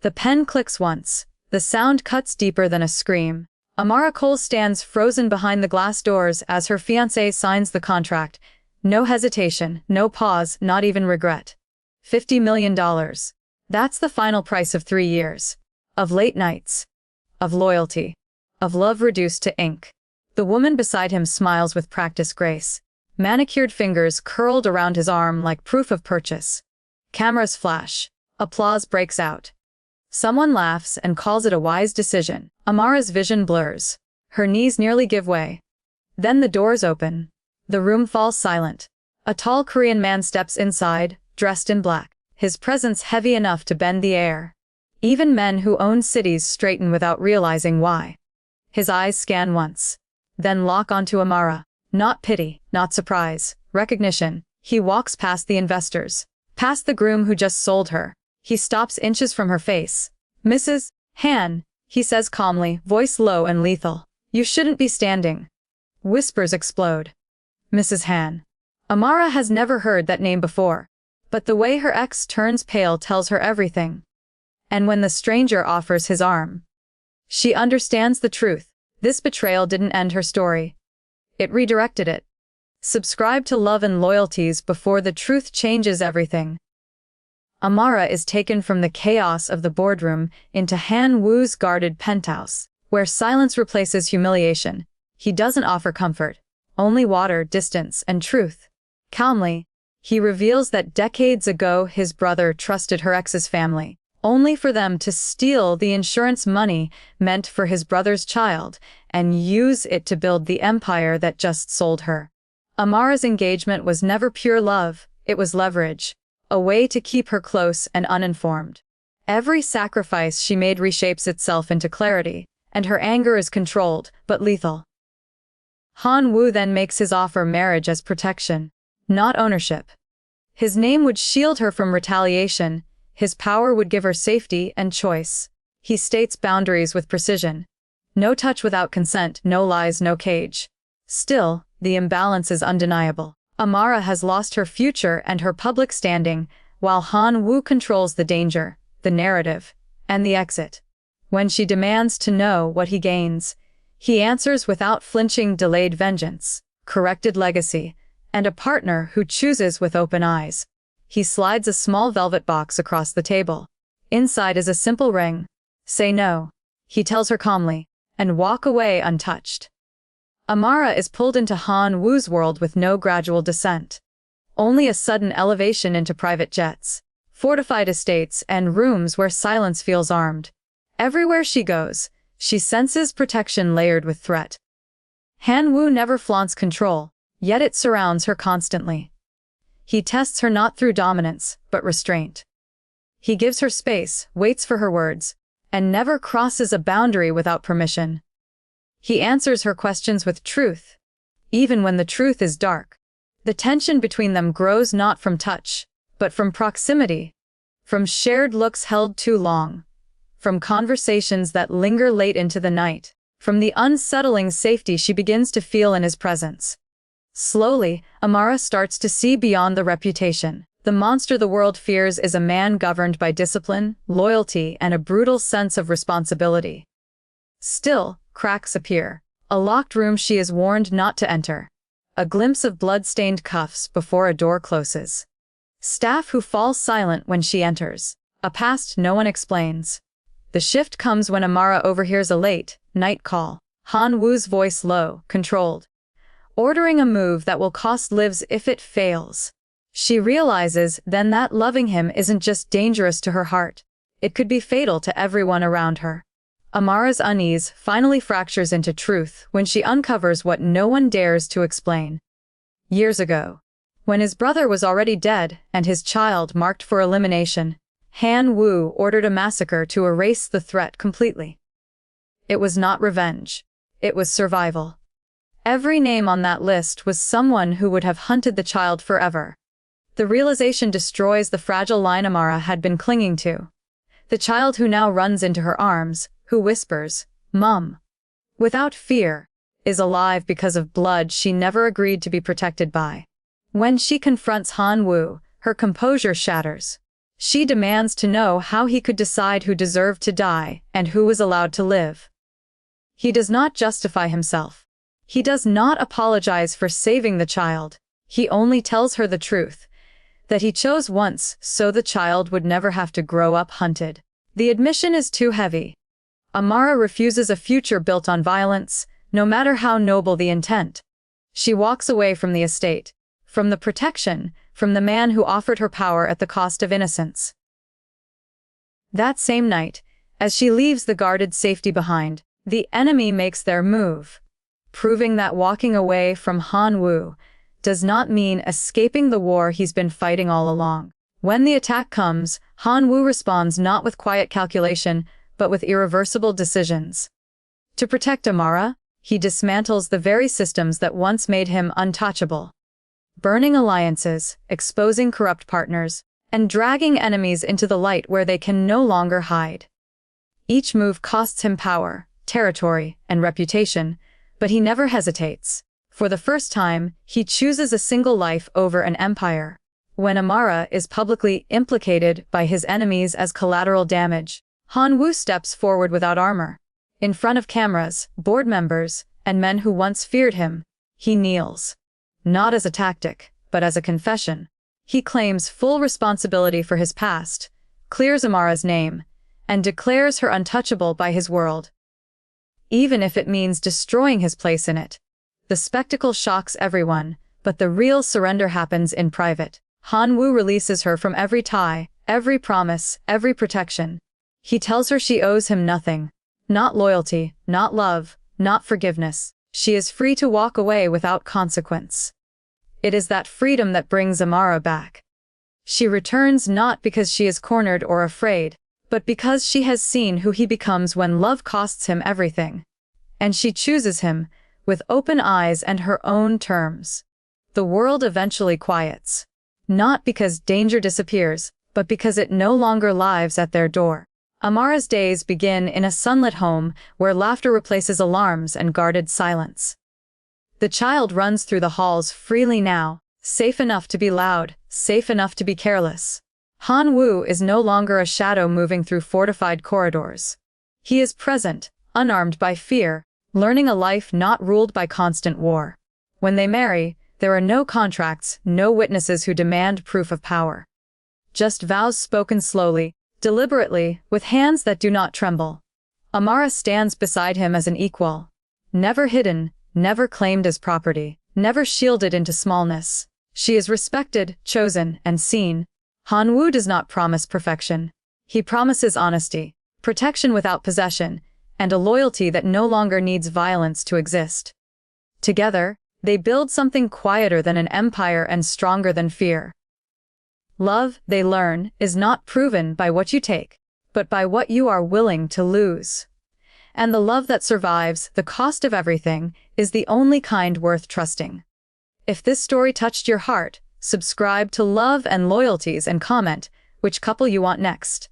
The pen clicks once. The sound cuts deeper than a scream. Amara Cole stands frozen behind the glass doors as her fiancé signs the contract. No hesitation, no pause, not even regret. $50 million. That's the final price of 3 years. Of late nights. Of loyalty. Of love reduced to ink. The woman beside him smiles with practiced grace. Manicured fingers curled around his arm like proof of purchase. Cameras flash. Applause breaks out. Someone laughs and calls it a wise decision. Amara's vision blurs. Her knees nearly give way. Then the doors open. The room falls silent. A tall Korean man steps inside, dressed in black, his presence heavy enough to bend the air. Even men who own cities straighten without realizing why. His eyes scan once, then lock onto Amara. Not pity, not surprise, recognition. He walks past the investors, past the groom who just sold her. He stops inches from her face. "Mrs. Han," he says calmly, voice low and lethal. "You shouldn't be standing." Whispers explode. Mrs. Han. Amara has never heard that name before, but the way her ex turns pale tells her everything. And when the stranger offers his arm, she understands the truth. This betrayal didn't end her story. It redirected it. Subscribe to Love and Loyalties before the truth changes everything. Amara is taken from the chaos of the boardroom into Han Woo's guarded penthouse, where silence replaces humiliation. He doesn't offer comfort, only water, distance, and truth. Calmly, he reveals that decades ago his brother trusted her ex's family, only for them to steal the insurance money meant for his brother's child and use it to build the empire that just sold her. Amara's engagement was never pure love, it was leverage. A way to keep her close and uninformed. Every sacrifice she made reshapes itself into clarity, and her anger is controlled, but lethal. Han Woo then makes his offer marriage as protection, not ownership. His name would shield her from retaliation, his power would give her safety and choice. He states boundaries with precision. No touch without consent, no lies, no cage. Still, the imbalance is undeniable. Amara has lost her future and her public standing, while Han Woo controls the danger, the narrative, and the exit. When she demands to know what he gains, he answers without flinching: delayed vengeance, corrected legacy, and a partner who chooses with open eyes. He slides a small velvet box across the table. Inside is a simple ring. "Say no," he tells her calmly, and walk away untouched. Amara is pulled into Han Woo's world with no gradual descent. Only a sudden elevation into private jets, fortified estates, and rooms where silence feels armed. Everywhere she goes, she senses protection layered with threat. Han Woo never flaunts control, yet it surrounds her constantly. He tests her not through dominance, but restraint. He gives her space, waits for her words, and never crosses a boundary without permission. He answers her questions with truth, even when the truth is dark. The tension between them grows not from touch, but from proximity, from shared looks held too long, from conversations that linger late into the night, from the unsettling safety she begins to feel in his presence. Slowly, Amara starts to see beyond the reputation. The monster the world fears is a man governed by discipline, loyalty, and a brutal sense of responsibility. Still, cracks appear. A locked room she is warned not to enter. A glimpse of blood-stained cuffs before a door closes. Staff who fall silent when she enters. A past no one explains. The shift comes when Amara overhears a late night call. Han Woo's voice low, controlled, ordering a move that will cost lives if it fails. She realizes then that loving him isn't just dangerous to her heart. It could be fatal to everyone around her. Amara's unease finally fractures into truth when she uncovers what no one dares to explain. Years ago, when his brother was already dead and his child marked for elimination, Han Woo ordered a massacre to erase the threat completely. It was not revenge. It was survival. Every name on that list was someone who would have hunted the child forever. The realization destroys the fragile line Amara had been clinging to. The child who now runs into her arms, who whispers, "Mum," without fear, is alive because of blood she never agreed to be protected by. When she confronts Han Woo, her composure shatters. She demands to know how he could decide who deserved to die and who was allowed to live. He does not justify himself. He does not apologize for saving the child. He only tells her the truth, that he chose once so the child would never have to grow up hunted. The admission is too heavy. Amara refuses a future built on violence, no matter how noble the intent. She walks away from the estate, from the protection, from the man who offered her power at the cost of innocence. That same night, as she leaves the guarded safety behind, the enemy makes their move, proving that walking away from Han Wu does not mean escaping the war he's been fighting all along. When the attack comes, Han Wu responds not with quiet calculation, but with irreversible decisions. To protect Amara, he dismantles the very systems that once made him untouchable. Burning alliances, exposing corrupt partners, and dragging enemies into the light where they can no longer hide. Each move costs him power, territory, and reputation, but he never hesitates. For the first time, he chooses a single life over an empire. When Amara is publicly implicated by his enemies as collateral damage, Han Wu steps forward without armor. In front of cameras, board members, and men who once feared him, he kneels. Not as a tactic, but as a confession. He claims full responsibility for his past, clears Amara's name, and declares her untouchable by his world, even if it means destroying his place in it. The spectacle shocks everyone, but the real surrender happens in private. Han Wu releases her from every tie, every promise, every protection. He tells her she owes him nothing. Not loyalty, not love, not forgiveness. She is free to walk away without consequence. It is that freedom that brings Amara back. She returns not because she is cornered or afraid, but because she has seen who he becomes when love costs him everything. And she chooses him, with open eyes and her own terms. The world eventually quiets. Not because danger disappears, but because it no longer lives at their door. Amara's days begin in a sunlit home where laughter replaces alarms and guarded silence. The child runs through the halls freely now, safe enough to be loud, safe enough to be careless. Han Wu is no longer a shadow moving through fortified corridors. He is present, unarmed by fear, learning a life not ruled by constant war. When they marry, there are no contracts, no witnesses who demand proof of power. Just vows spoken slowly, deliberately, with hands that do not tremble. Amara stands beside him as an equal. Never hidden, never claimed as property, never shielded into smallness. She is respected, chosen, and seen. Han Wu does not promise perfection. He promises honesty, protection without possession, and a loyalty that no longer needs violence to exist. Together, they build something quieter than an empire and stronger than fear. Love, they learn, is not proven by what you take, but by what you are willing to lose. And the love that survives the cost of everything is the only kind worth trusting. If this story touched your heart, subscribe to Love and Loyalties and comment which couple you want next.